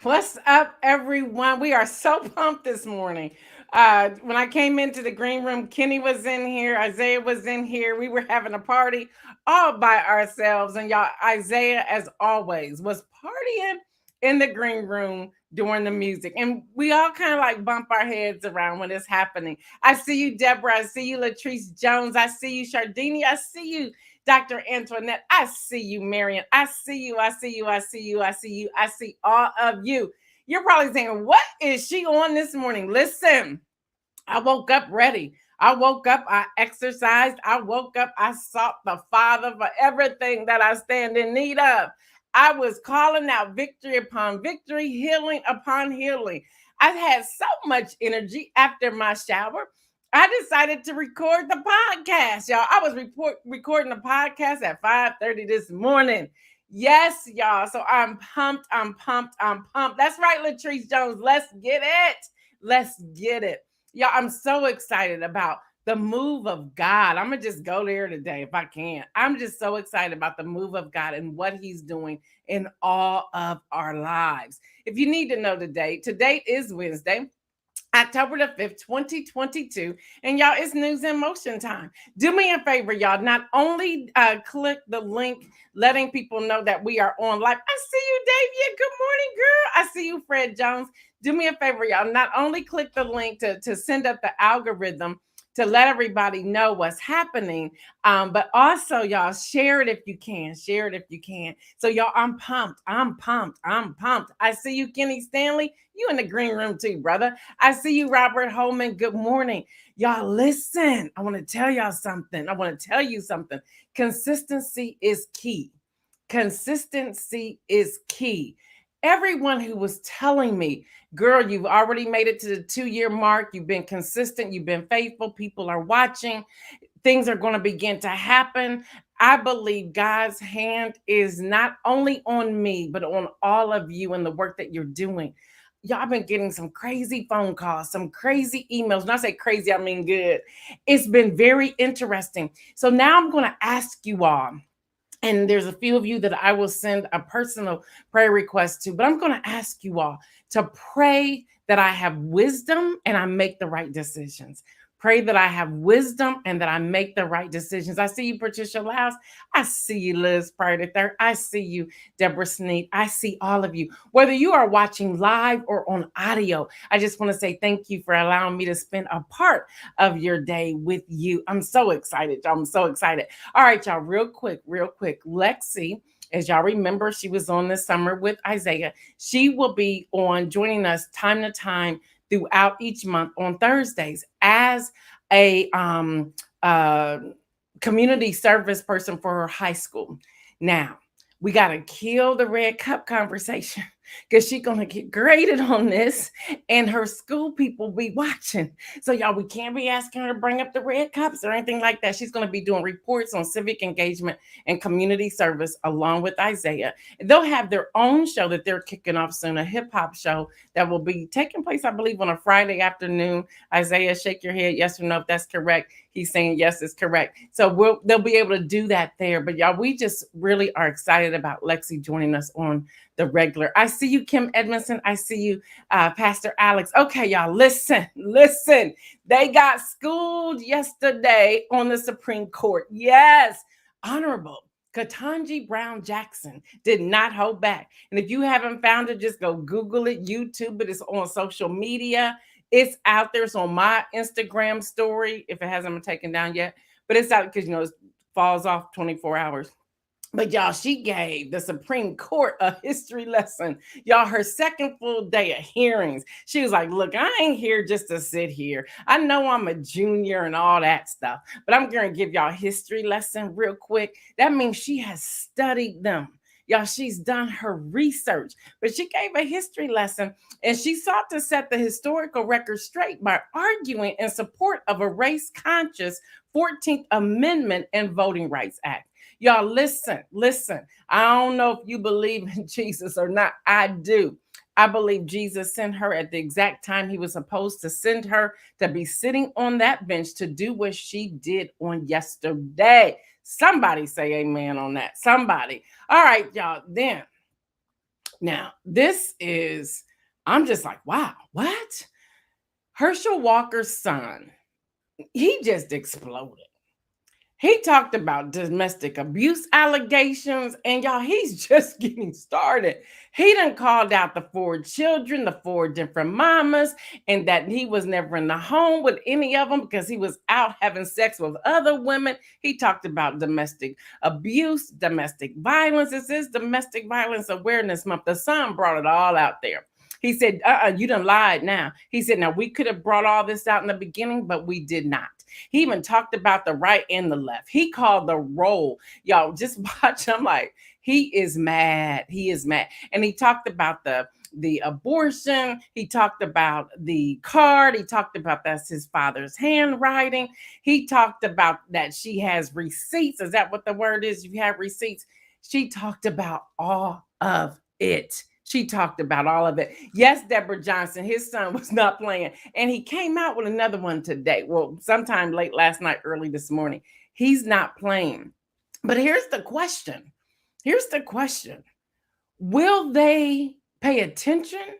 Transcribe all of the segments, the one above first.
What's up, everyone? We are so pumped this morning. When I came into the green room, Kenny was in here, Isaiah was in here. We were having a party all by ourselves. And y'all, Isaiah, as always, was partying in the green room during the music. And we all kind of like bump our heads around when it's happening. I see you, Deborah. I see you, Latrice Jones. I see you, Shardini. I see you, Dr. Antoinette. I see you, Marion. I see you. I see you. I see you. I see you. I see all of you. You're probably saying, what is she on this morning? Listen, I woke up ready. I woke up, I exercised. I woke up, I sought the Father for everything that I stand in need of. I was calling out victory upon victory, healing upon healing. I've had so much energy after my shower. I decided to record the podcast, y'all. I was recording the podcast at 5:30 this morning. Yes, y'all. So I'm pumped. I'm pumped. I'm pumped. That's right, Latrice Jones. Let's get it. Let's get it. Yeah, I'm so excited about the move of God. I'm going to just go there today if I can. I'm just so excited about the move of God and what he's doing in all of our lives. If you need to know the date, today is Wednesday, October the 5th, 2022. And y'all, it's news in motion time. Do me a favor, y'all. Not only click the link, letting people know that we are on live. I see you, Davia. Good morning, girl. I see you, Fred Jones. Do me a favor, y'all. Not only click the link to send up the algorithm to let everybody know what's happening, but also, y'all, share it if you can. Share it if you can. So, y'all, I'm pumped. I'm pumped. I'm pumped. I see you, Kenny Stanley. You in the green room too, brother. I see you, Robert Holman. Good morning. Y'all, listen. I want to tell y'all something. I want to tell you something. Consistency is key. Consistency is key. Everyone who was telling me, girl, you've already made it to the 2-year mark. You've been consistent. You've been faithful. People are watching. Things are going to begin to happen. I believe God's hand is not only on me, but on all of you and the work that you're doing. Y'all been getting some crazy phone calls, some crazy emails. When I say crazy, I mean good. It's been very interesting. So now I'm going to ask you all, and there's a few of you that I will send a personal prayer request to, but I'm going to ask you all to pray that I have wisdom and I make the right decisions. Pray that I have wisdom and that I make the right decisions. I see you, Patricia Laus. I see you, Liz Prior to Third. I see you, Deborah Sneed. I see all of you. Whether you are watching live or on audio, I just want to say thank you for allowing me to spend a part of your day with you. I'm so excited. I'm so excited. All right, y'all, real quick. Lexi, as y'all remember, she was on this summer with Isaiah. She will be on joining us time to time throughout each month on Thursdays as a community service person for her high school. Now, we got to kill the red cup conversation because she's going to get graded on this and her school people be watching. So, y'all, we can't be asking her to bring up the red cups or anything like that. She's going to be doing reports on civic engagement and community service along with Isaiah. They'll have their own show that they're kicking off soon, a hip hop show that will be taking place, I believe, on a Friday afternoon. Isaiah, shake your head, yes or no, if that's correct. He's saying yes, it's correct. So they'll be able to do that there. But y'all, we just really are excited about Lexi joining us on the regular. I see you, Kim Edmondson. I see you, Pastor Alex. Okay, y'all, listen. They got schooled yesterday on the Supreme Court. Yes, Honorable Ketanji Brown Jackson did not hold back. And if you haven't found it, just go Google it, YouTube it. It's on social media. It's out there. It's on my Instagram story, if it hasn't been taken down yet. But it's out because, it falls off 24 hours. But y'all, she gave the Supreme Court a history lesson. Y'all, her second full day of hearings. She was like, look, I ain't here just to sit here. I know I'm a junior and all that stuff, but I'm going to give y'all a history lesson real quick. That means she has studied them. Y'all, she's done her research, but she gave a history lesson and she sought to set the historical record straight by arguing in support of a race-conscious 14th Amendment and Voting Rights Act. Y'all, listen. I don't know if you believe in Jesus or not. I do. I believe Jesus sent her at the exact time he was supposed to send her to be sitting on that bench to do what she did on yesterday. Somebody say amen on that. Somebody. All right, y'all. Then Now, I'm just like, wow, what? Herschel Walker's son, he just exploded. He talked about domestic abuse allegations, and y'all, he's just getting started. He done called out the 4 children, the 4 different mamas, and that he was never in the home with any of them because he was out having sex with other women. He talked about domestic abuse, domestic violence. This is Domestic Violence Awareness Month. The Sun brought it all out there. He said, you done lied now. He said, now we could have brought all this out in the beginning, but we did not. He even talked about the right and the left. He called the role. Y'all just watch him like he is mad. He is mad. And he talked about the abortion. He talked about the card. He talked about that's his father's handwriting. He talked about that she has receipts. Is that what the word is? You have receipts. She talked about all of it. She talked about all of it. Yes, Deborah Johnson, his son was not playing. And he came out with another one today. Well, sometime late last night, early this morning. He's not playing. But here's the question. Will they pay attention?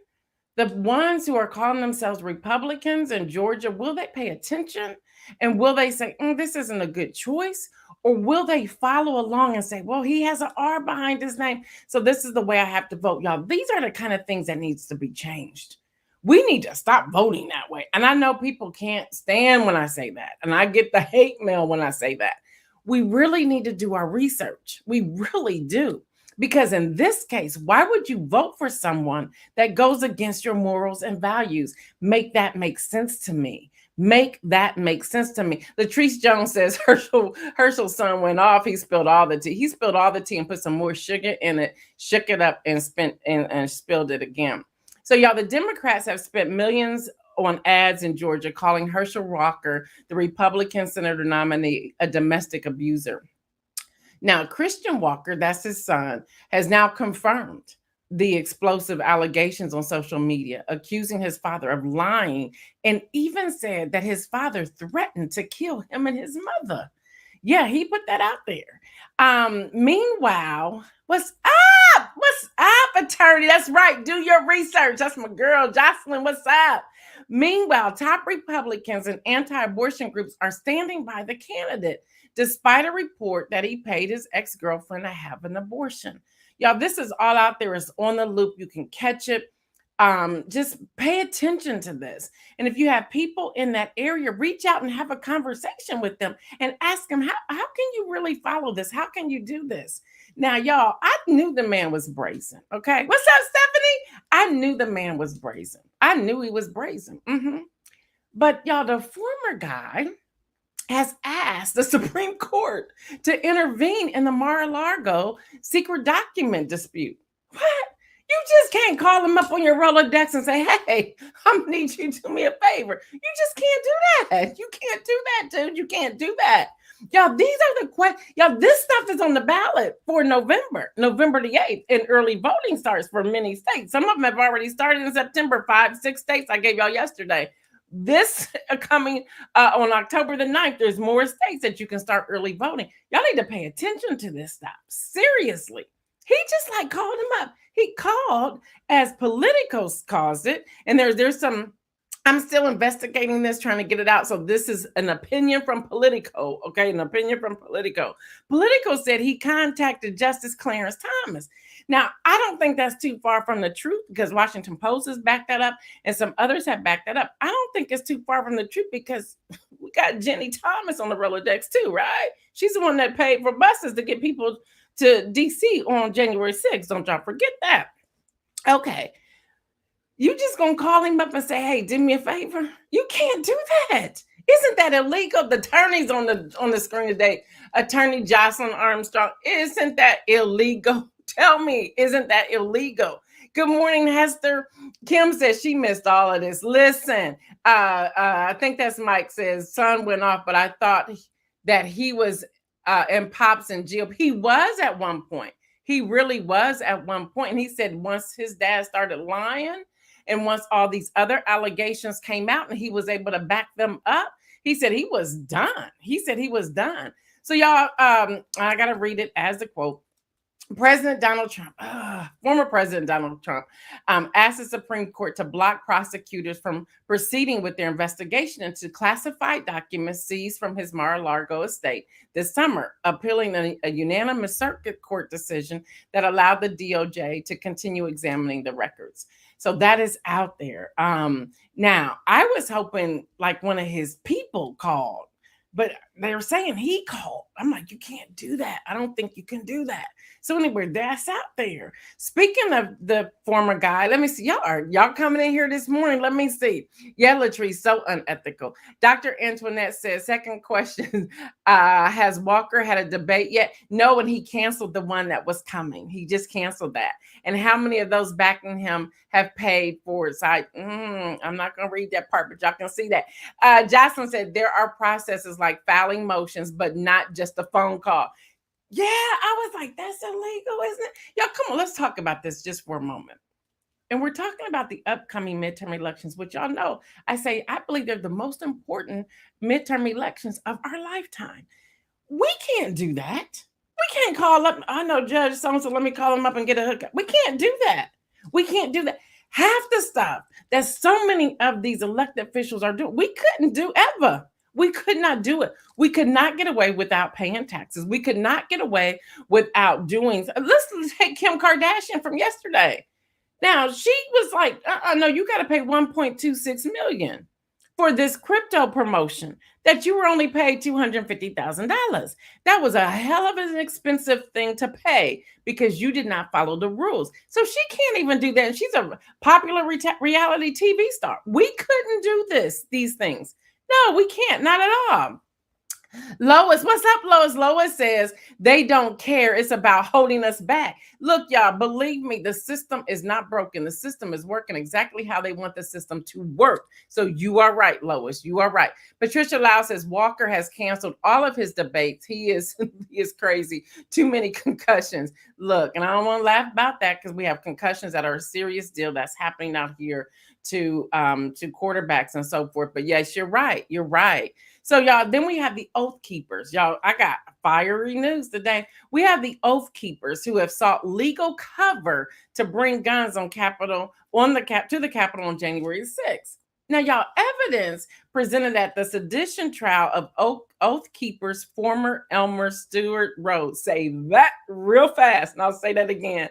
The ones who are calling themselves Republicans in Georgia, will they pay attention? And will they say, this isn't a good choice? Or will they follow along and say, well, he has an R behind his name, so this is the way I have to vote? Y'all, these are the kind of things that needs to be changed. We need to stop voting that way. And I know people can't stand when I say that. And I get the hate mail when I say that. We really need to do our research. We really do. Because in this case, why would you vote for someone that goes against your morals and values? Make that make sense to me. Make that make sense to me. Latrice Jones says Herschel's son went off. He spilled all the tea. He spilled all the tea and put some more sugar in it, shook it up and spilled it again. So y'all, the Democrats have spent millions on ads in Georgia calling Herschel Walker, the Republican senator nominee, a domestic abuser. Now, Christian Walker, that's his son, has now confirmed the explosive allegations on social media, accusing his father of lying, and even said that his father threatened to kill him and his mother. Yeah, he put that out there. Meanwhile, what's up? What's up, attorney? That's right. Do your research. That's my girl, Jocelyn. What's up? Meanwhile, top Republicans and anti-abortion groups are standing by the candidate, despite a report that he paid his ex-girlfriend to have an abortion. Y'all, this is all out there. It's on the loop. You can catch it. Just pay attention to this. And if you have people in that area, reach out and have a conversation with them and ask them, how can you really follow this? How can you do this? Now, y'all, I knew the man was brazen. Okay. What's up, Stephanie? I knew the man was brazen. I knew he was brazen. But y'all, the former guy has asked the Supreme Court to intervene in the Mar-a-Lago secret document dispute. What? You just can't call him up on your Rolodex and say, hey, I need you to do me a favor. You just can't do that. You can't do that, dude. You can't do that. Y'all, these are the questions. Y'all, this stuff is on the ballot for November the 8th, and early voting starts for many states. Some of them have already started in September, 5-6 states I gave y'all yesterday. This coming on October the 9th, there's more states that you can start early voting. Y'all need to pay attention to this stuff. Seriously. He just like called him up. He called as Politico caused it. And there's some, I'm still investigating this, trying to get it out. So this is an opinion from Politico. Okay, an opinion from Politico. Politico said he contacted Justice Clarence Thomas. Now, I don't think that's too far from the truth, because Washington Post has backed that up and some others have backed that up. I don't think it's too far from the truth, because we got Jenny Thomas on the Rolodex too, right? She's the one that paid for buses to get people to DC on January 6th. Don't y'all forget that. Okay. You just gonna call him up and say, hey, do me a favor? You can't do that. Isn't that illegal? The attorney's on the screen today. Attorney Jocelyn Armstrong. Isn't that illegal? Tell me, isn't that illegal? Good morning, Hester. Kim says she missed all of this. Listen, I think that's Mike says son went off, but I thought that he was in Pops and Jill. He was at one point. He really was at one point. And he said once his dad started lying, and once all these other allegations came out and he was able to back them up, he said he was done. He said he was done. So y'all, I got to read it as a quote. President Donald Trump, former President Donald Trump, asked the Supreme Court to block prosecutors from proceeding with their investigation into classified documents seized from his Mar-a-Lago estate this summer, appealing a unanimous circuit court decision that allowed the DOJ to continue examining the records. So that is out there. Now, I was hoping like one of his people called, but they were saying he called. I'm like, you can't do that. I don't think you can do that. So anyway, that's out there. Speaking of the former guy, let me see. Y'all coming in here this morning? Let me see. Yeah, Latrice, so unethical. Dr. Antoinette says, second question, has Walker had a debate yet? No, and he canceled the one that was coming. He just canceled that. And how many of those backing him have paid for it? So I'm not going to read that part, but y'all can see that. Jocelyn said, there are processes like filing motions, but not just a phone call. Yeah, I was like, that's illegal, isn't it? Y'all, come on, let's talk about this just for a moment. And we're talking about the upcoming midterm elections, which y'all know, I believe they're the most important midterm elections of our lifetime. We can't do that. We can't call up, I know Judge so-and-so, let me call him up and get a hookup. We can't do that. We can't do that. Half the stuff that so many of these elected officials are doing, we couldn't do ever. We could not do it. We could not get away without paying taxes. We could not get away without doing. Let's take Kim Kardashian from yesterday. Now, she was like, no, you got to pay $1.26 million for this crypto promotion that you were only paid $250,000. That was a hell of an expensive thing to pay because you did not follow the rules. So she can't even do that. And she's a popular reality TV star. We couldn't do these things. No, we can't. Not at all. Lois, what's up, Lois? Lois says they don't care. It's about holding us back. Look, y'all, believe me, the system is not broken. The system is working exactly how they want the system to work. So you are right, Lois. You are right. Patricia Lau says Walker has canceled all of his debates. He is crazy. Too many concussions. Look, and I don't want to laugh about that because we have concussions that are a serious deal that's happening out here to quarterbacks and so forth. But yes, you're right. You're right. So y'all, then we have the Oath Keepers. Y'all, I got fiery news today. We have the Oath Keepers who have sought legal cover to bring guns to the Capitol on January 6th. Now, y'all, evidence presented at the sedition trial of Oath Keepers former Elmer Stewart Rhodes. Say that real fast, and I'll say that again.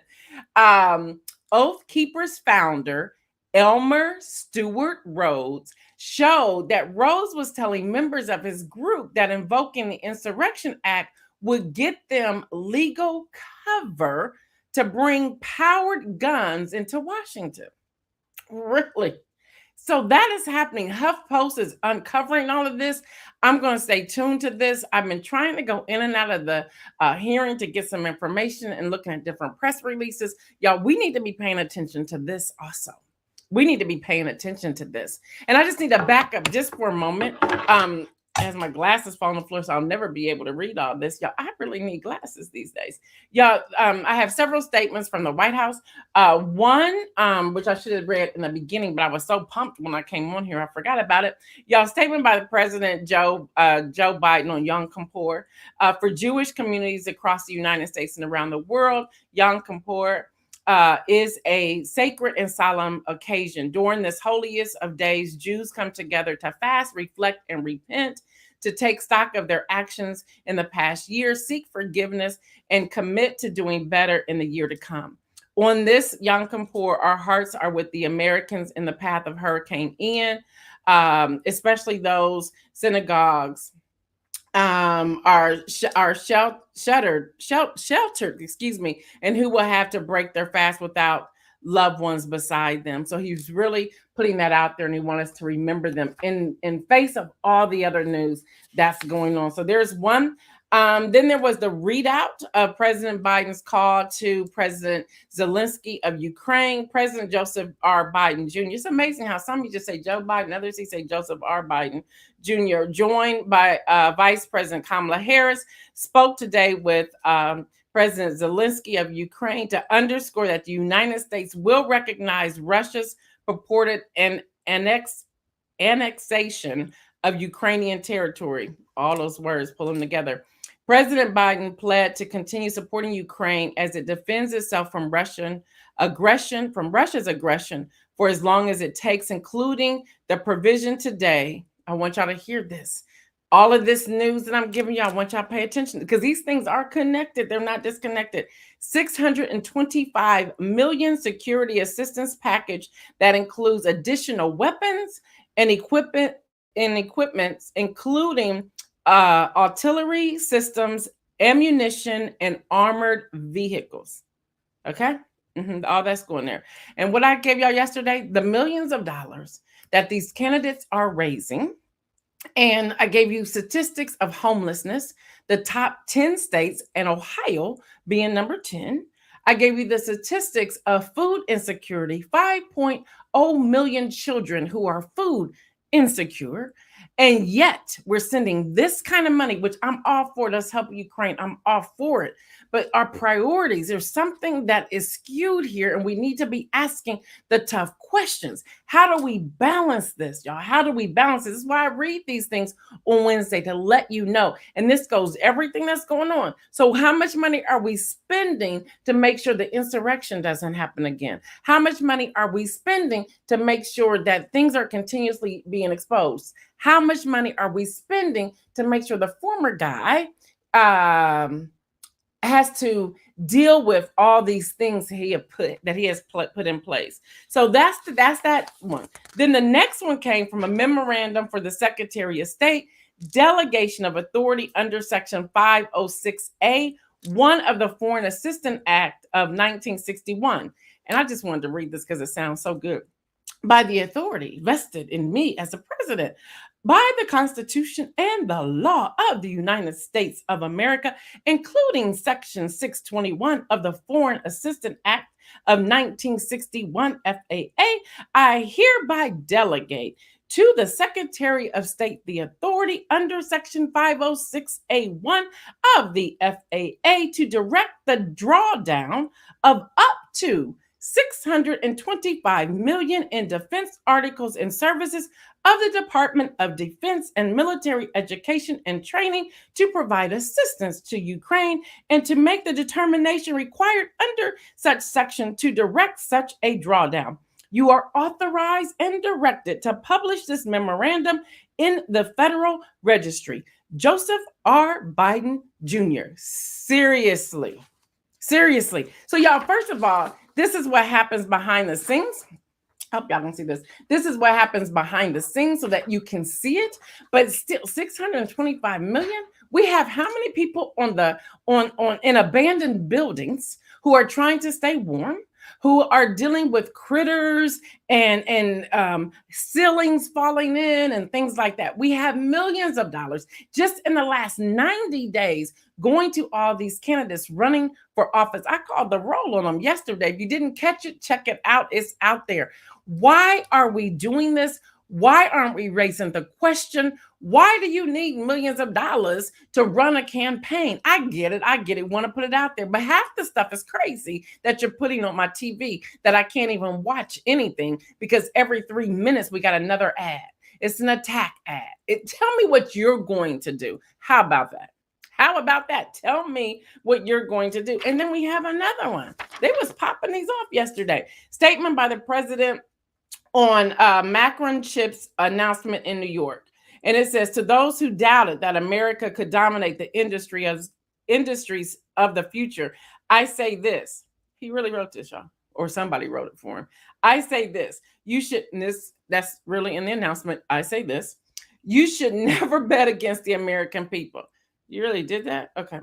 Oath Keepers founder Elmer Stewart Rhodes showed that Rhodes was telling members of his group that invoking the Insurrection Act would get them legal cover to bring powered guns into Washington. Really? So that is happening. HuffPost is uncovering all of this. I'm going to stay tuned to this. I've been trying to go in and out of the hearing to get some information and looking at different press releases. Y'all, we need to be paying attention to this also. We need to be paying attention to this. And I just need to back up just for a moment. As my glasses fall on the floor, so I'll never be able to read all this. Y'all, I really need glasses these days. Y'all, I have several statements from the White House. One, which I should have read in the beginning, but I was so pumped when I came on here, I forgot about it. Y'all, statement by the President Joe Biden on Yom Kippur. For Jewish communities across the United States and around the world, Yom Kippur is a sacred and solemn occasion. During this holiest of days, Jews come together to fast, reflect, and repent, to take stock of their actions in the past year, seek forgiveness, and commit to doing better in the year to come. On this Yom Kippur, our hearts are with the Americans in the path of Hurricane Ian, especially those synagogues are sheltered, and who will have to break their fast without loved ones beside them. So he's really putting that out there, and he wants us to remember them in face of all the other news that's going on. So there's one. Then there was the readout of President Biden's call to President Zelensky of Ukraine, President Joseph R. Biden Jr. It's amazing how some of you just say Joe Biden, others he say Joseph R. Biden Jr., joined by Vice President Kamala Harris, spoke today with President Zelensky of Ukraine to underscore that the United States will recognize Russia's purported annexation of Ukrainian territory. All those words, pull them together. President Biden pled to continue supporting Ukraine as it defends itself from Russia's aggression for as long as it takes, including the provision today. I want y'all to hear this. All of this news that I'm giving y'all, I want y'all to pay attention because these things are connected. They're not disconnected. 625 million security assistance package that includes additional weapons and equipments, including artillery systems, ammunition, and armored vehicles. Okay? All that's going there. And what I gave y'all yesterday, the millions of dollars that these candidates are raising. And I gave you statistics of homelessness, the top 10 states, and Ohio being number 10. I gave you the statistics of food insecurity, 5.0 million children who are food insecure. And yet we're sending this kind of money, which I'm all for. Let's help Ukraine. I'm all for it. But our priorities, there's something that is skewed here, and we need to be asking the tough questions. How do we balance this, y'all? How do we balance this? This is why I read these things on Wednesday, to let you know. And this goes everything that's going on. So how much money are we spending to make sure the insurrection doesn't happen again? How much money are we spending to make sure that things are continuously being exposed? How much money are we spending to make sure the former guy has to deal with all these things he has put in place? So that's that one. Then the next one came from a memorandum for the Secretary of State, delegation of authority under Section 506A, one of the Foreign Assistance Act of 1961. And I just wanted to read this because it sounds so good. By the authority vested in me as a president, by the Constitution and the law of the United States of America, including Section 621 of the Foreign Assistance Act of 1961 FAA, I hereby delegate to the Secretary of State the authority under Section 506A1 of the FAA to direct the drawdown of up to $625 million in defense articles and services of the Department of Defense and military education and training to provide assistance to Ukraine and to make the determination required under such section to direct such a drawdown. You are authorized and directed to publish this memorandum in the Federal Registry. Joseph R. Biden Jr. Seriously. So y'all, first of all, this is what happens behind the scenes. I hope y'all can see this. This is what happens behind the scenes so that you can see it. But still, 625 million. We have how many people in abandoned buildings who are trying to stay warm, who are dealing with critters and ceilings falling in and things like that? We have millions of dollars just in the last 90 days going to all these candidates running for office. I called the roll on them yesterday. If you didn't catch it, check it out. It's out there. Why are we doing this? Why aren't we raising the question? Why do you need millions of dollars to run a campaign? I get it. Want to put it out there. But half the stuff is crazy that you're putting on my TV that I can't even watch anything because every 3 minutes we got another ad. It's an attack ad. Tell me what you're going to do. How about that? Tell me what you're going to do. And then we have another one. They was popping these off yesterday. Statement by the president on Macron chips announcement in New York. And it says, to those who doubted that America could dominate the industries of the future, I say this. He really wrote this, y'all, or somebody wrote it for him. I say this. That's really in the announcement. I say this. You should never bet against the American people. You really did that? Okay.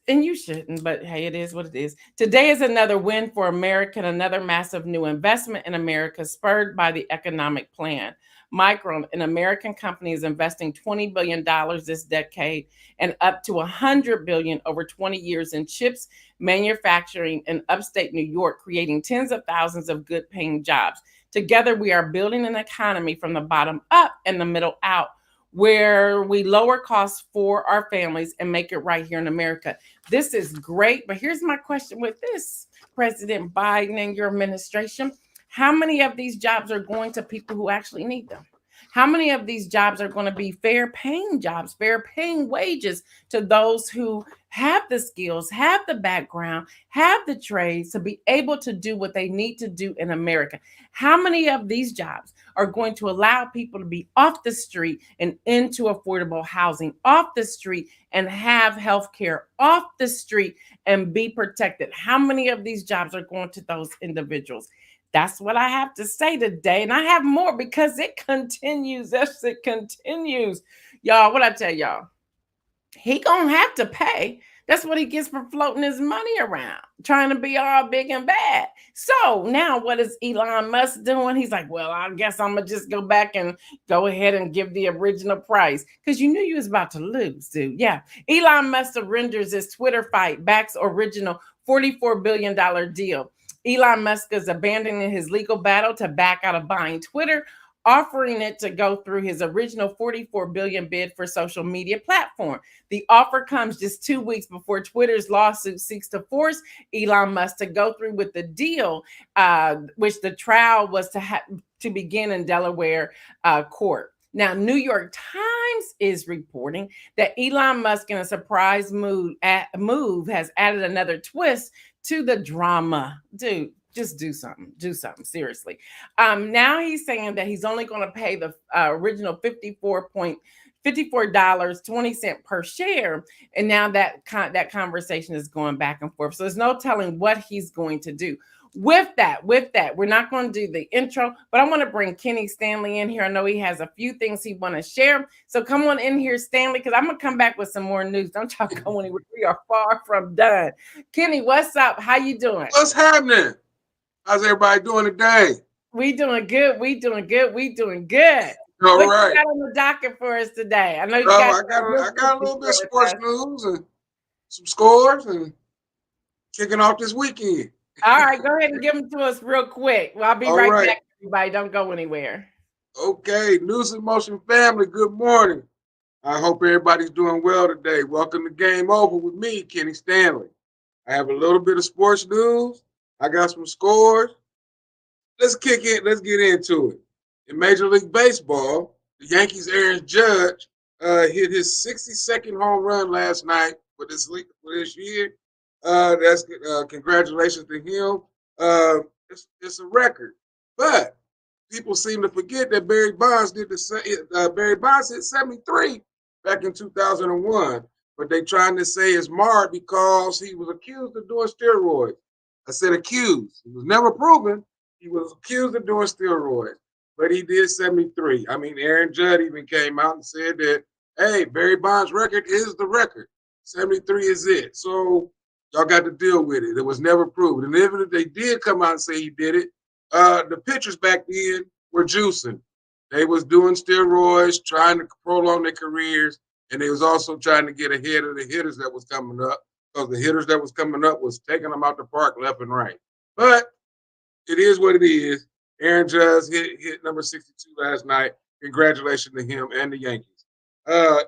And you shouldn't, but hey, it is what it is. Today is another win for America, another massive new investment in America spurred by the economic plan. Micron, an American company, is investing $20 billion this decade and up to $100 billion over 20 years in chips manufacturing in upstate New York, creating tens of thousands of good-paying jobs. Together, we are building an economy from the bottom up and the middle out, where we lower costs for our families and make it right here in America. This is great, but here's my question with this, President Biden and your administration. How many of these jobs are going to people who actually need them? How many of these jobs are going to be fair paying jobs, fair paying wages to those who have the skills, have the background, have the trades to be able to do what they need to do in America? How many of these jobs are going to allow people to be off the street and into affordable housing, off the street and have health care, off the street and be protected? How many of these jobs are going to those individuals? That's what I have to say today. And I have more because it continues. Yes, it continues. Y'all, what I tell y'all, he gonna have to pay. That's what he gets for floating his money around, trying to be all big and bad. So now what is Elon Musk doing? He's like, well, I guess I'm gonna just go back and go ahead and give the original price. Because you knew you was about to lose, dude. Yeah. Elon Musk surrenders his Twitter fight, backs original $44 billion deal. Elon Musk is abandoning his legal battle to back out of buying Twitter, offering it to go through his original $44 billion bid for social media platform. The offer comes just 2 weeks before Twitter's lawsuit seeks to force Elon Musk to go through with the deal, which the trial was to begin in Delaware court. Now, New York Times is reporting that Elon Musk, in a surprise move, has added another twist to the drama. Dude, just do something. Do something, seriously. Now he's saying that he's only going to pay the original $54.20 per share. And now that conversation is going back and forth. So there's no telling what he's going to do. With that, we're not going to do the intro, but I want to bring Kenny Stanley in here. I know he has a few things he want to share. So come on in here, Stanley, because I'm going to come back with some more news. Don't y'all go anywhere. We are far from done. Kenny, what's up? How you doing? What's happening? How's everybody doing today? We doing good. We doing good. We doing good. All what right. You got on the docket for us today? I know you I got a little bit of sports news and some scores and kicking off this weekend. All right, go ahead and give them to us real quick. Well, I'll be right back, everybody. Don't go anywhere. Okay, News and Motion family, good morning. I hope everybody's doing well today. Welcome to Game Over with me, Kenny Stanley. I have a little bit of sports news. I got some scores. Let's get into it. In Major League Baseball, the Yankees' Aaron Judge hit his 62nd home run last night for this year. That's congratulations to him. It's a record, but people seem to forget that Barry Bonds did the same. Barry Bonds hit 73 back in 2001, but they trying to say it's marred because he was accused of doing steroids. I said accused. It was never proven. He was accused of doing steroids, but he did 73. I mean, Aaron Judd even came out and said that, hey, Barry Bonds' record is the record. 73 is it. So y'all got to deal with it. It was never proven. And even if they did come out and say he did it, the pitchers back then were juicing. They was doing steroids, trying to prolong their careers, and they was also trying to get ahead of the hitters that was coming up, because the hitters that was coming up was taking them out the park left and right. But it is what it is. Aaron Judge hit number 62 last night. Congratulations to him and the Yankees. The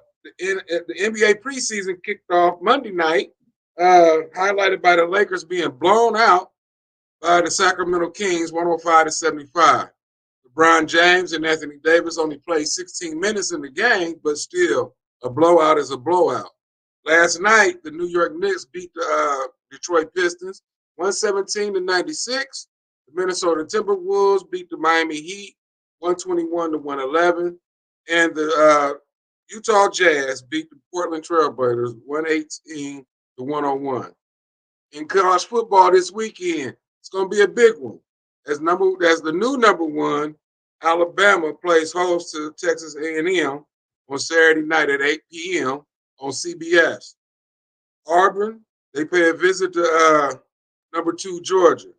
NBA preseason kicked off Monday night, highlighted by the Lakers being blown out by the Sacramento Kings, 105-75. LeBron James and Anthony Davis only played 16 minutes in the game, but still, a blowout is a blowout. Last night, the New York Knicks beat the Detroit Pistons 117-96. The Minnesota Timberwolves beat the Miami Heat 121-111. And the Utah Jazz beat the Portland Trailblazers 118-101. In college football this weekend, it's going to be a big one. As the new number one, Alabama plays host to Texas A&M on Saturday night at 8 p.m. on CBS. Auburn, they pay a visit to number 2 Georgia.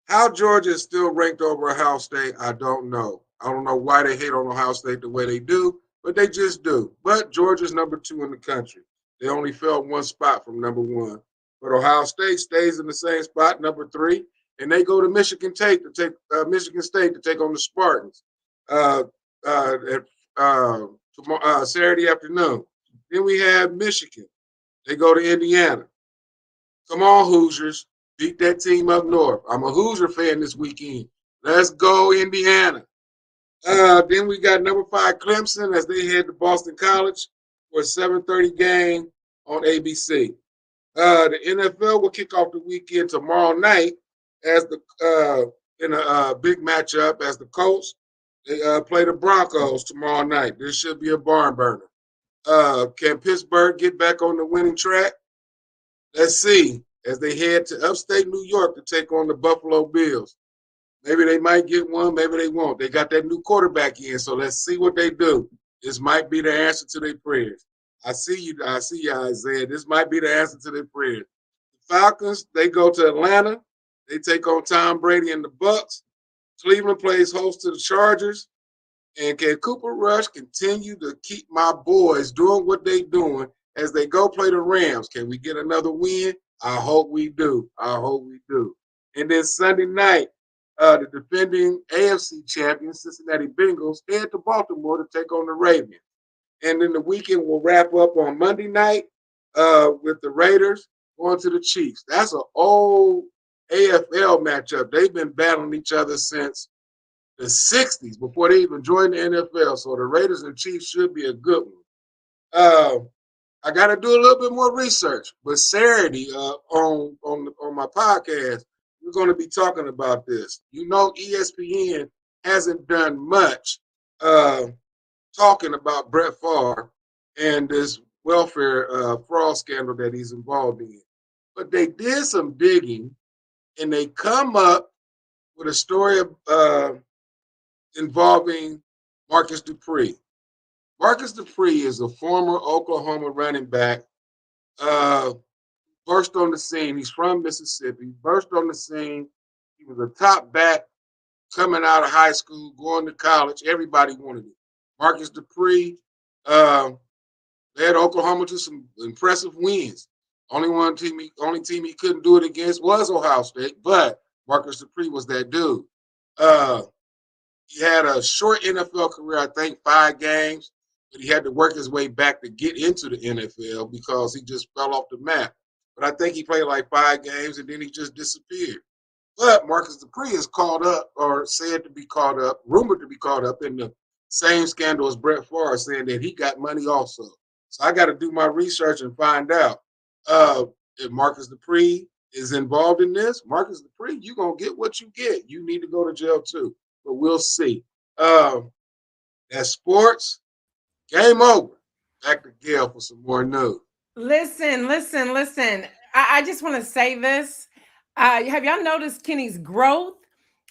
How Georgia is still ranked over Ohio State, I don't know. I don't know why they hate on Ohio State the way they do, but they just do. But Georgia's number 2 in the country. They only fell 1 spot from number 1. But Ohio State stays in the same spot, number 3, and they go to Michigan State to take on the Spartans Saturday afternoon. Then we have Michigan. They go to Indiana. Come on, Hoosiers. Beat that team up north. I'm a Hoosier fan this weekend. Let's go, Indiana. Then we got number 5 Clemson as they head to Boston College for a 7:30 game on ABC. The NFL will kick off the weekend tomorrow night as the in a big matchup as the Colts they play the Broncos tomorrow night. This should be a barn burner. Can Pittsburgh get back on the winning track? Let's see as they head to upstate New York to take on the Buffalo Bills. Maybe they might get one, maybe they won't. They got that new quarterback in, so let's see what they do. This might be the answer to their prayers. I see you, Isaiah. This might be the answer to their prayers. The Falcons, they go to Atlanta. They take on Tom Brady and the Bucks. Cleveland plays host to the Chargers. And can Cooper Rush continue to keep my boys doing what they're doing as they go play the Rams? Can we get another win? I hope we do. I hope we do. And then Sunday night, the defending AFC champion Cincinnati Bengals head to Baltimore to take on the Ravens. And then the weekend will wrap up on Monday night with the Raiders going to the Chiefs. That's an old AFL matchup. They've been battling each other since the 60s before they even joined the NFL. So the Raiders and Chiefs should be a good one. I got to do a little bit more research, but Saturday on my podcast, we're going to be talking about this. You know, ESPN hasn't done much talking about Brett Favre and this welfare fraud scandal that he's involved in. But they did some digging, and they come up with a story of involving Marcus Dupree. Marcus Dupree is a former Oklahoma running back. Burst on the scene. He's from Mississippi. Burst on the scene. He was a top back coming out of high school, going to college. Everybody wanted him. Marcus Dupree led Oklahoma to some impressive wins. Only team he couldn't do it against was Ohio State, but Marcus Dupree was that dude. He had a short NFL career, I think 5 games, but he had to work his way back to get into the NFL because he just fell off the map. But I think he played like 5 games and then he just disappeared. But Marcus Dupree is caught up or said to be caught up, rumored to be caught up in the same scandal as Brett Favre, saying that he got money also. So I got to do my research and find out if Marcus Dupree is involved in this. Marcus Dupree, you're going to get what you get. You need to go to jail too. But we'll see. That's sports. Game over. Back to Gail for some more news. Listen. I just want to say this. Have y'all noticed Kenny's growth?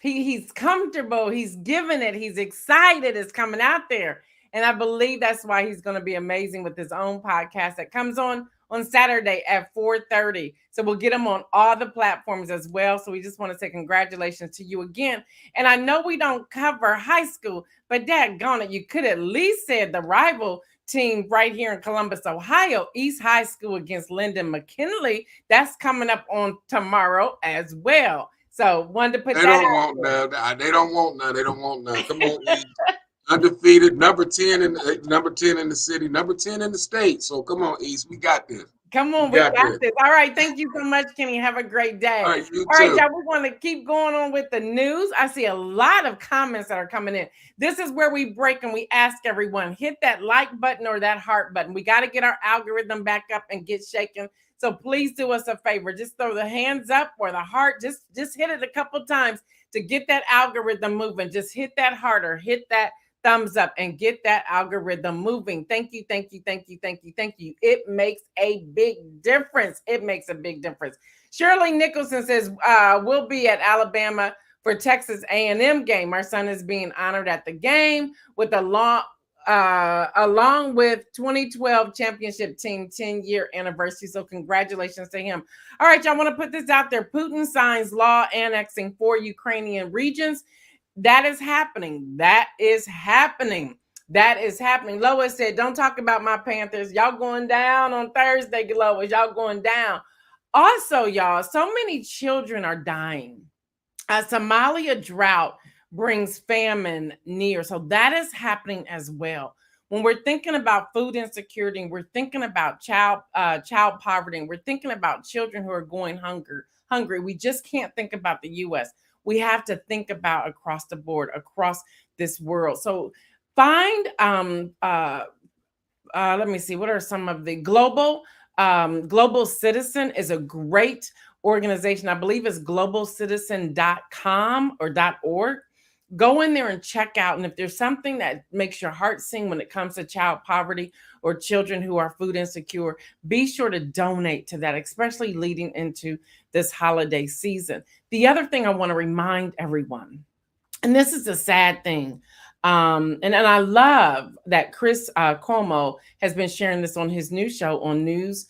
He's comfortable. He's giving it. He's excited. It's coming out there. And I believe that's why he's going to be amazing with his own podcast that comes on Saturday at 4:30. So we'll get him on all the platforms as well. So we just want to say congratulations to you again. And I know we don't cover high school, but daggone it, you could at least said the rival team right here in Columbus, Ohio, East High School against Lyndon McKinley. That's coming up on tomorrow as well. So wanted to put They that don't out want there. none. They don't want none. They don't want none. Come on, East. Undefeated, number 10 in the city, number 10 in the state. So come on, East. We got this. Come We on, we got got this. this. All right. Thank you so much, Kenny. Have a great All day. right, you All right, too. y'all. We're going to keep going on with the news. I see a lot of comments that are coming in. This is where we break and we ask everyone hit that like button or that heart button. We got to get our algorithm back up and get shaken. So please do us a favor. Just throw the hands up or the heart. Just hit it a couple times to get that algorithm moving. Just hit that heart or hit that thumbs up and get that algorithm moving. Thank you. It makes a big difference. It makes a big difference. Shirley Nicholson says, we'll be at Alabama for Texas A&M game. Our son is being honored at the game with along with 2012 championship team 10-year anniversary. So congratulations to him. All right, y'all, want to put this out there. Putin signs law annexing 4 Ukrainian regions. That is happening. Lois said, don't talk about my Panthers. Y'all going down on Thursday, Lois. Y'all going down. Also, y'all, so many children are dying. A Somalia drought brings famine near. So that is happening as well. When we're thinking about food insecurity, we're thinking about child poverty, we're thinking about children who are going hungry. We just can't think about the U.S. We have to think about across the board, across this world. So find let me see, what are some of the global citizen is a great organization. I believe it's globalcitizen.com or .org. Go in there and check out, and if there's something that makes your heart sing when it comes to child poverty or children who are food insecure, be sure to donate to that, especially leading into this holiday season. The other thing I want to remind everyone, and this is a sad thing, and I love that Chris Cuomo has been sharing this on his new show on News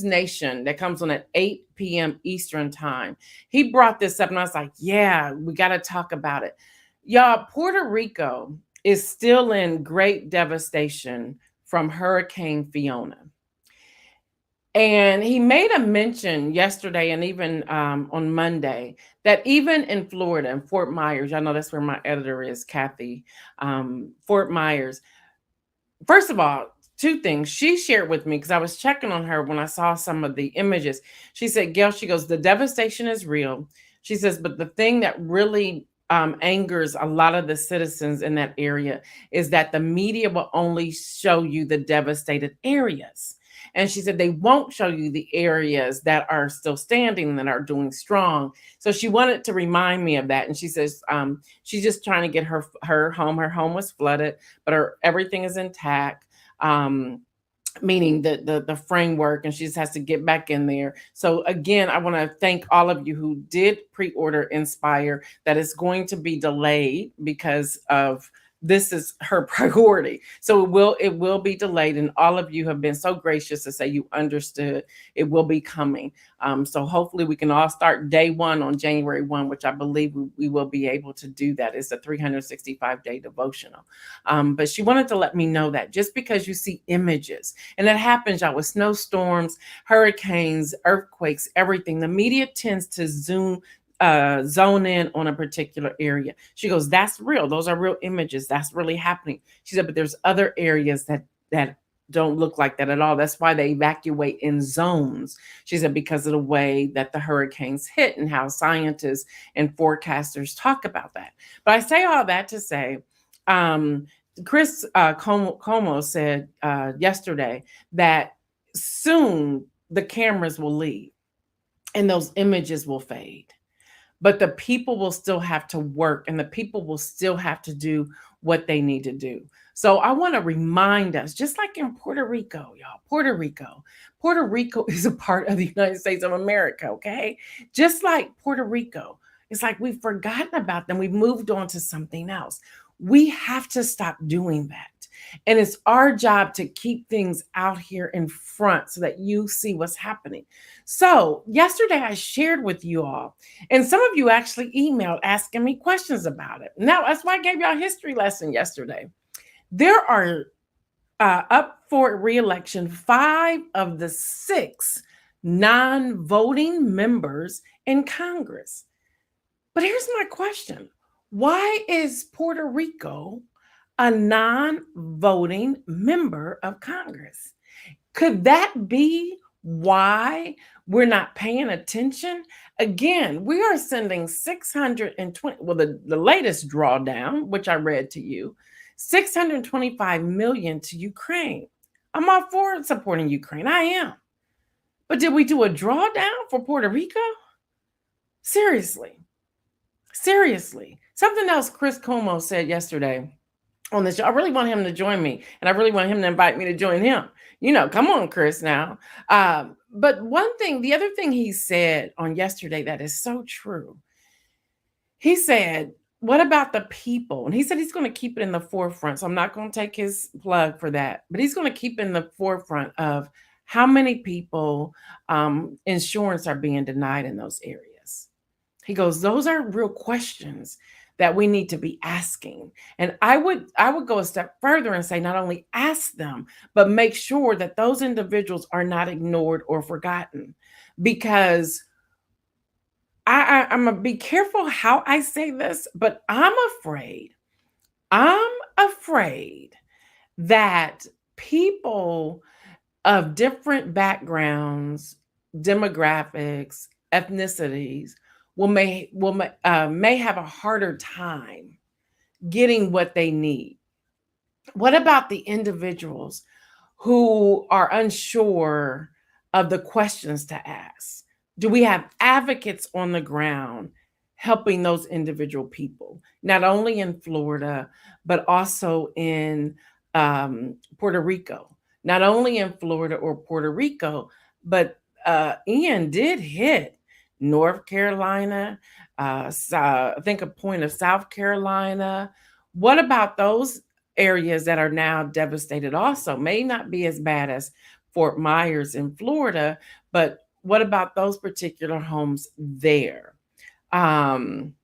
Nation, that comes on at 8 p.m. Eastern time. He brought this up, and I was like, yeah, we got to talk about it. Y'all, Puerto Rico is still in great devastation from Hurricane Fiona. And he made a mention yesterday and even on Monday that even in Florida, in Fort Myers, I know that's where my editor is, Kathy, Fort Myers. First of all, two things she shared with me, because I was checking on her when I saw some of the images. She said, Gail, she goes, the devastation is real. She says, but the thing that really angers a lot of the citizens in that area is that the media will only show you the devastated areas. And she said they won't show you the areas that are still standing, that are doing strong. So she wanted to remind me of that. And she says she's just trying to get her home. Her home was flooded, but everything is intact. Meaning the framework, and she just has to get back in there. So again, I want to thank all of you who did pre-order Inspire. That is going to be delayed because of this is her priority. So it will be delayed, and all of you have been so gracious to say you understood. It will be coming. So hopefully we can all start day one on January 1, which I believe we will be able to do that. It's a 365-day devotional. But she wanted to let me know that just because you see images, and that happens, y'all, with snowstorms, hurricanes, earthquakes, everything, the media tends to zone in on a particular area. She goes, that's real. Those are real images. That's really happening. She said, but there's other areas that don't look like that at all. That's why they evacuate in zones. She said, because of the way that the hurricanes hit and how scientists and forecasters talk about that. But I say all that to say, Chris Como said yesterday that soon the cameras will leave and those images will fade. But the people will still have to work, and the people will still have to do what they need to do. So I want to remind us, just like in Puerto Rico, y'all, Puerto Rico is a part of the United States of America, okay? Just like Puerto Rico, it's like we've forgotten about them. We've moved on to something else. We have to stop doing that. And it's our job to keep things out here in front so that you see what's happening. So yesterday I shared with you all, and some of you actually emailed asking me questions about it. Now, that's why I gave y'all a history lesson yesterday. There are up for re-election 5 of the 6 non-voting members in Congress. But here's my question. Why is Puerto Rico a non-voting member of Congress? Could that be why we're not paying attention? Again, we are sending 620, well, the latest drawdown, which I read to you, 625 million to Ukraine. I'm all for supporting Ukraine. I am. But did we do a drawdown for Puerto Rico? Seriously. Something else Chris Como said yesterday on this show. I really want him to join me, and I really want him to invite me to join him. Come on, Chris, now. But the other thing he said on yesterday that is so true. He said, what about the people? And he said he's going to keep it in the forefront. So I'm not going to take his plug for that, but he's going to keep in the forefront of how many people insurance are being denied in those areas. He goes, those are real questions that we need to be asking. And I would go a step further and say, not only ask them, but make sure that those individuals are not ignored or forgotten. Because I'm going to be careful how I say this, but I'm afraid that people of different backgrounds, demographics, ethnicities may have a harder time getting what they need? What about the individuals who are unsure of the questions to ask? Do we have advocates on the ground helping those individual people, not only in Florida, but also in Puerto Rico? Not only in Florida or Puerto Rico, but Ian did hit North Carolina, I think a point of South Carolina. What about those areas that are now devastated also? May not be as bad as Fort Myers in Florida, but what about those particular homes there? Um,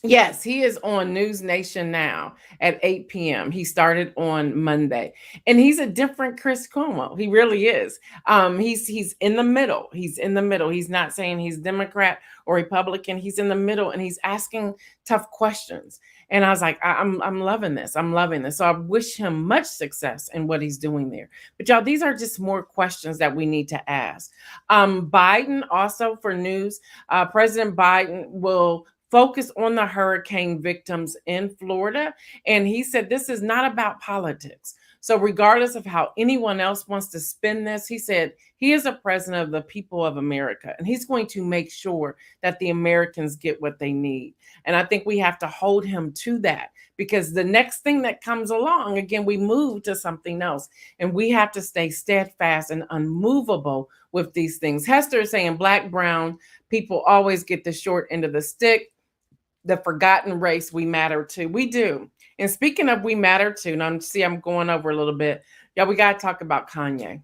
Yes, he is on News Nation now at 8 p.m. He started on Monday. And he's a different Chris Cuomo. He really is. He's in the middle. He's in the middle. He's not saying he's Democrat or Republican. He's in the middle and he's asking tough questions. And I was like, I'm loving this. I'm loving this. So I wish him much success in what he's doing there. But y'all, these are just more questions that we need to ask. Biden also for news, President Biden will focus on the hurricane victims in Florida. And he said, this is not about politics. So regardless of how anyone else wants to spin this, he said, he is a president of the people of America, and he's going to make sure that the Americans get what they need. And I think we have to hold him to that, because the next thing that comes along, again, we move to something else, and we have to stay steadfast and unmovable with these things. Hester is saying Black, brown people always get the short end of the stick. The forgotten race, we matter too. We do. And speaking of we matter too, and I'm going over a little bit. Yeah, we got to talk about Kanye.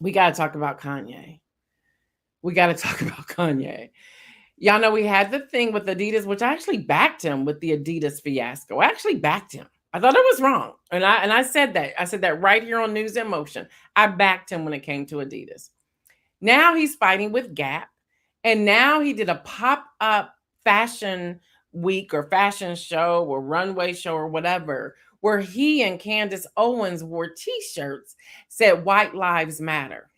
We got to talk about Kanye. We got to talk about Kanye. Y'all know we had the thing with Adidas, which I actually backed him with the Adidas fiasco. I actually backed him. I thought it was wrong. And I said that. I said that right here on News in Motion. I backed him when it came to Adidas. Now he's fighting with Gap. And now he did a pop-up fashion week or fashion show or runway show or whatever, where he and Candace Owens wore t-shirts said white lives matter.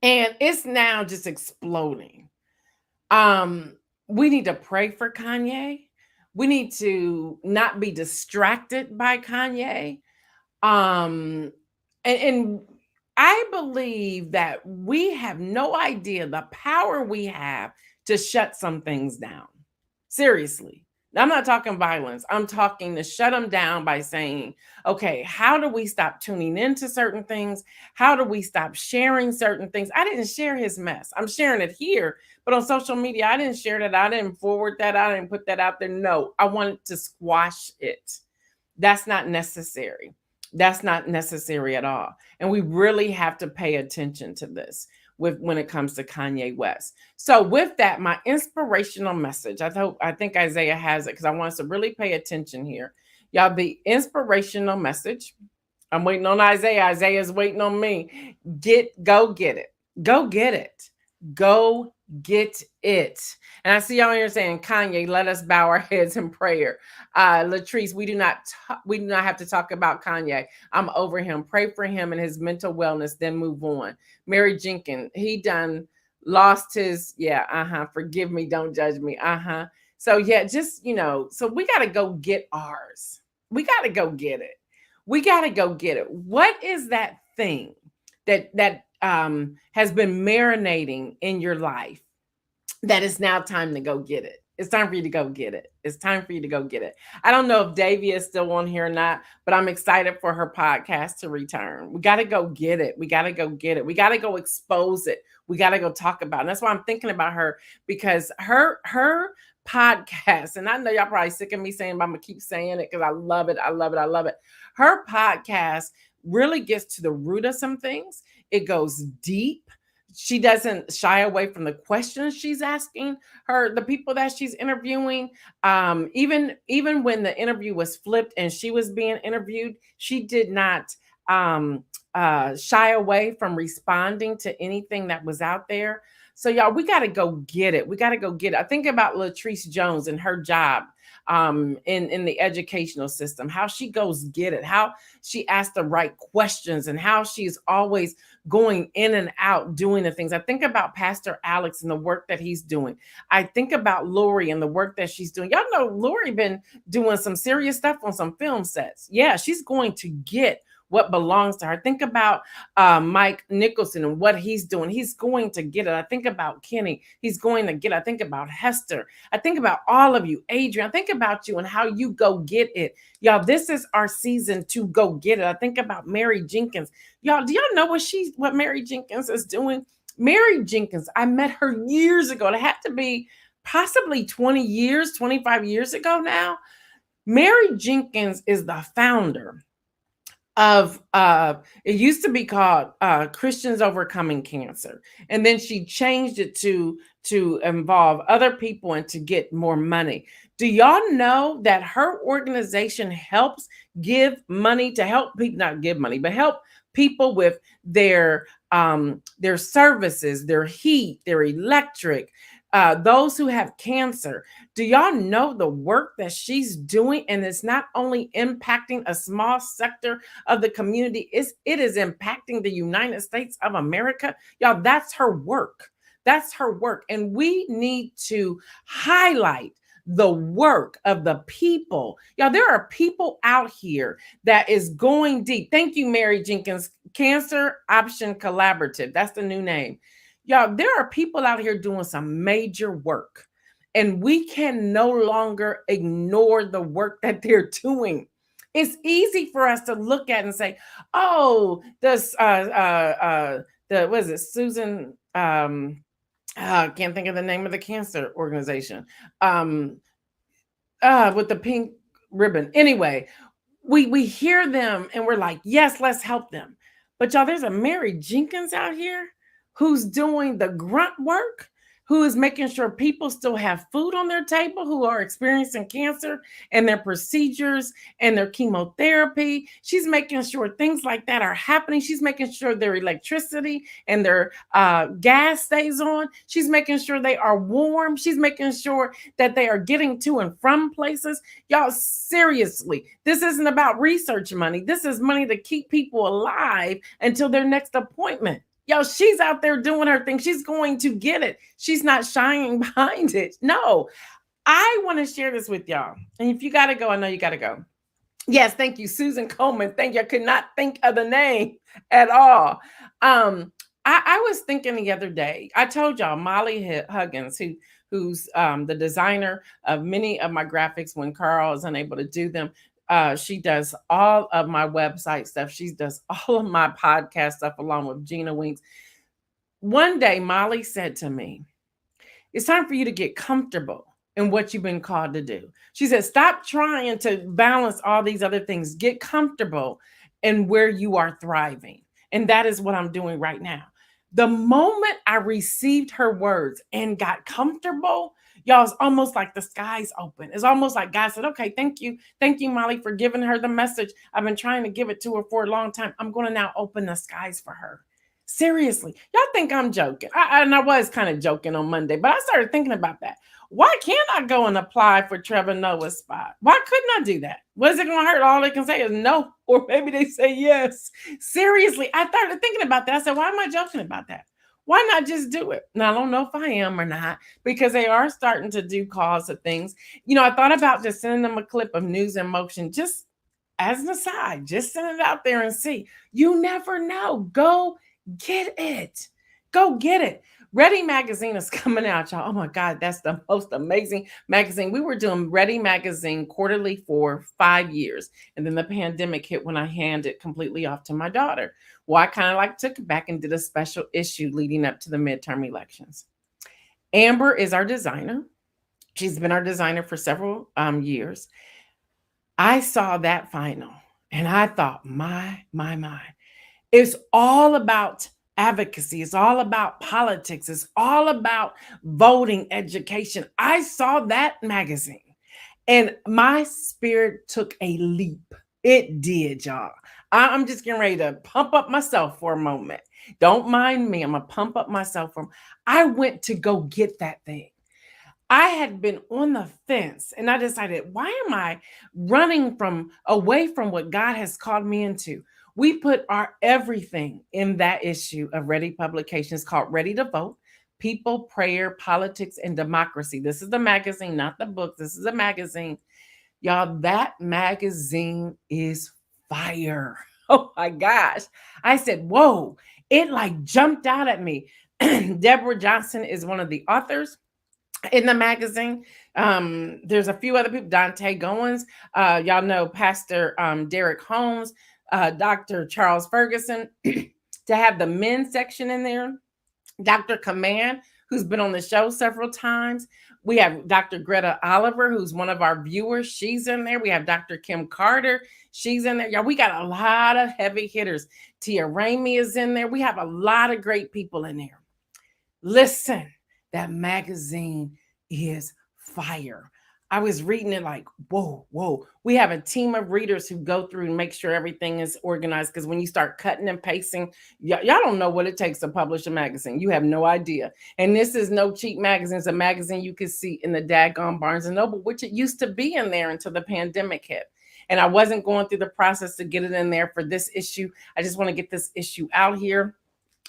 And it's now just exploding. We need to pray for Kanye. We need to not be distracted by Kanye. And I believe that we have no idea the power we have to shut some things down. Seriously. I'm not talking violence. I'm talking to shut them down by saying, okay, how do we stop tuning into certain things? How do we stop sharing certain things? I didn't share his mess. I'm sharing it here, but on social media, I didn't share that. I didn't forward that. I didn't put that out there. No, I wanted to squash it. That's not necessary. That's not necessary at all. And we really have to pay attention to this when it comes to Kanye West. So with that, my inspirational message, I think Isaiah has it, because I want us to really pay attention here. Y'all, the inspirational message, I'm waiting on Isaiah. Isaiah's waiting on me. Go get it. Go get it. Go get it. And I see y'all here saying, Kanye, let us bow our heads in prayer. Latrice, we do not have to talk about Kanye. I'm over him. Pray for him and his mental wellness, then move on. Mary Jenkins, he done lost his, forgive me, don't judge me. So yeah, just, so we got to go get ours. We got to go get it. We got to go get it. What is that thing that has been marinating in your life that is now time to go get it? It's time for you to go get it. It's time for you to go get it. I don't know if Davia is still on here or not, but I'm excited for her podcast to return. We got to go get it. We got to go get it. We got to go expose it. We got to go talk about it. And that's why I'm thinking about her, because her podcast, and I know y'all probably sick of me saying, but I'm going to keep saying it because I love it. I love it. I love it. Her podcast really gets to the root of some things. It goes deep. She doesn't shy away from the questions she's asking the people that she's interviewing. Even when the interview was flipped and she was being interviewed, she did not um, shy away from responding to anything that was out there. So y'all, we got to go get it. We got to go get it. I think about Latrice Jones and her job in the educational system, how she goes get it, how she asks the right questions, and how she's always going in and out doing the things. I think about Pastor Alex and the work that he's doing. I think about Lori and the work that she's doing. Y'all know Lori been doing some serious stuff on some film sets. Yeah, she's going to get what belongs to her. Think about Mike Nicholson and what he's doing. He's going to get it. I think about Kenny. He's going to get it. I think about Hester. I think about all of you. Adrian, I think about you and how you go get it. Y'all, this is our season to go get it. I think about Mary Jenkins. Y'all, do y'all know what Mary Jenkins is doing? Mary Jenkins, I met her years ago. It had to be possibly 20 years, 25 years ago now. Mary Jenkins is the founder of it used to be called Christians Overcoming Cancer, and then she changed it to involve other people and to get more money. Do y'all know that her organization helps give money to help people, not give money, but help people with their services, their heat, their electric, those who have cancer. Do y'all know the work that she's doing? And it's not only impacting a small sector of the community, it is impacting the United States of America. Y'all, that's her work. That's her work. And we need to highlight the work of the people. Y'all, there are people out here that is going deep. Thank you, Mary Jenkins. Cancer Option Collaborative. That's the new name. Y'all, there are people out here doing some major work, and we can no longer ignore the work that they're doing. It's easy for us to look at and say, "Oh, this the what is it, Susan? I can't think of the name of the cancer organization. With the pink ribbon. Anyway, we hear them and we're like, yes, let's help them. But y'all, there's a Mary Jenkins out here who's doing the grunt work, who is making sure people still have food on their table, who are experiencing cancer and their procedures and their chemotherapy. She's making sure things like that are happening. She's making sure their electricity and their gas stays on. She's making sure they are warm. She's making sure that they are getting to and from places. Y'all, seriously, this isn't about research money. This is money to keep people alive until their next appointment. Yo, she's out there doing her thing. She's going to get it. She's not shying behind it. No, I want to share this with y'all. And if you got to go, I know you got to go. Yes, thank you, Susan Coleman. Thank you. I could not think of the name at all. I was thinking the other day, I told y'all Molly Huggins, who's the designer of many of my graphics when Carl is unable to do them. She does all of my website stuff. She does all of my podcast stuff along with Gina Winks. One day, Molly said to me, it's time for you to get comfortable in what you've been called to do. She said, stop trying to balance all these other things. Get comfortable in where you are thriving. And that is what I'm doing right now. The moment I received her words and got comfortable, y'all, it's almost like the skies open. It's almost like God said, okay, thank you. Thank you, Molly, for giving her the message. I've been trying to give it to her for a long time. I'm going to now open the skies for her. Seriously, y'all think I'm joking. And I was kind of joking on Monday, but I started thinking about that. Why can't I go and apply for Trevor Noah's spot? Why couldn't I do that? Was it going to hurt? All they can say is no, or maybe they say yes. Seriously, I started thinking about that. I said, why am I joking about that? Why not just do it? Now, I don't know if I am or not, because they are starting to do calls of things. You know, I thought about just sending them a clip of News in Motion, just as an aside, just send it out there and see. You never know. Go get it. Go get it. Ready Magazine is coming out, y'all. Oh my God, that's the most amazing magazine. We were doing Ready Magazine quarterly for 5 years. And then the pandemic hit when I handed it completely off to my daughter. Well, I kind of like took it back and did a special issue leading up to the midterm elections. Amber is our designer. She's been our designer for several years. I saw that final and I thought, my. It's all about advocacy. It's all about politics. It's all about voting education. I saw that magazine and my spirit took a leap. It did, y'all. I'm just getting ready to pump up myself for a moment. Don't mind me. I'm going to pump up myself. I went to go get that thing. I had been on the fence and I decided, why am I running away from what God has called me into? We put our everything in that issue of Ready publications called Ready to Vote, People, Prayer, Politics, and Democracy. This is the magazine, not the book. This is a magazine. Y'all, that magazine is fire. Oh my gosh. I said, whoa, it like jumped out at me. Deborah Johnson is one of the authors in the magazine. There's a few other people, Dante Goins, y'all know Pastor Derek Holmes, Dr. Charles Ferguson, to have the men's section in there, Dr. Command, who's been on the show several times. We have Dr. Greta Oliver, who's one of our viewers. She's in there. We have Dr. Kim Carter. She's in there. Y'all, we got a lot of heavy hitters. Tia Ramey is in there. We have a lot of great people in there. Listen, that magazine is fire. I was reading it like, whoa. We have a team of readers who go through and make sure everything is organized, because when you start cutting and pasting, y'all don't know what it takes to publish a magazine. You have no idea. And this is no cheap magazine. It's a magazine you could see in the daggone Barnes & Noble, which it used to be in there until the pandemic hit. And I wasn't going through the process to get it in there for this issue. I just want to get this issue out here.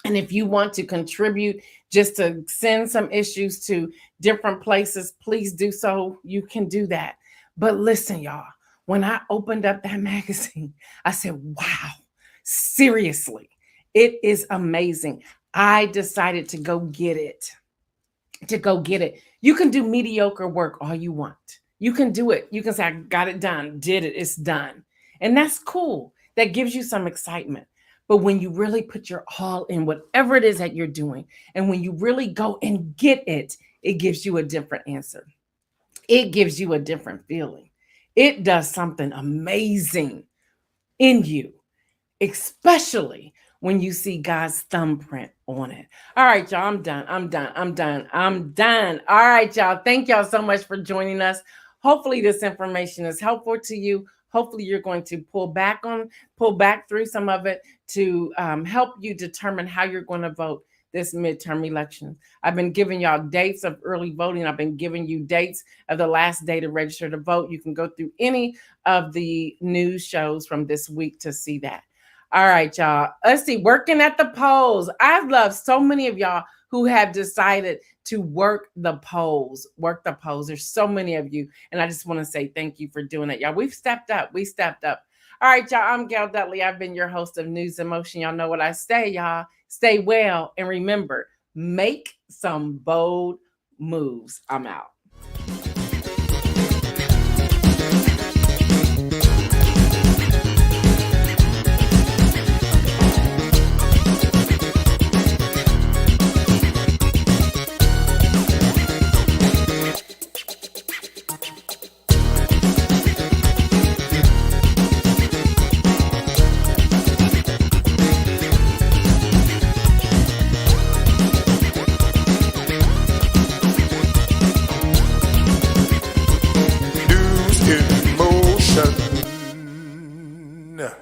And if you want to contribute just to send some issues to different places, please do so. You can do that. But listen, y'all, when I opened up that magazine, I said, wow, seriously, it is amazing. I decided to go get it. You can do mediocre work all you want. You can do it. You can say, I got it done, did it, it's done. And that's cool. That gives you some excitement. But when you really put your all in whatever it is that you're doing, and when you really go and get it, it gives you a different answer. It gives you a different feeling. It does something amazing in you, especially when you see God's thumbprint on it. All right, y'all, I'm done. All right, y'all. Thank y'all so much for joining us. Hopefully this information is helpful to you. Hopefully you're going to pull back through some of it to help you determine how you're going to vote this midterm election. I've been giving y'all dates of early voting. I've been giving you dates of the last day to register to vote. You can go through any of the news shows from this week to see that. All right, y'all. Let's see. Working at the polls. I love so many of y'all who have decided to work the polls. There's so many of you. And I just want to say thank you for doing it, y'all. We've stepped up. All right, y'all. I'm Gail Dudley. I've been your host of News and Motion. Y'all know what I say, y'all. Stay well. And remember, make some bold moves. I'm out. Yeah.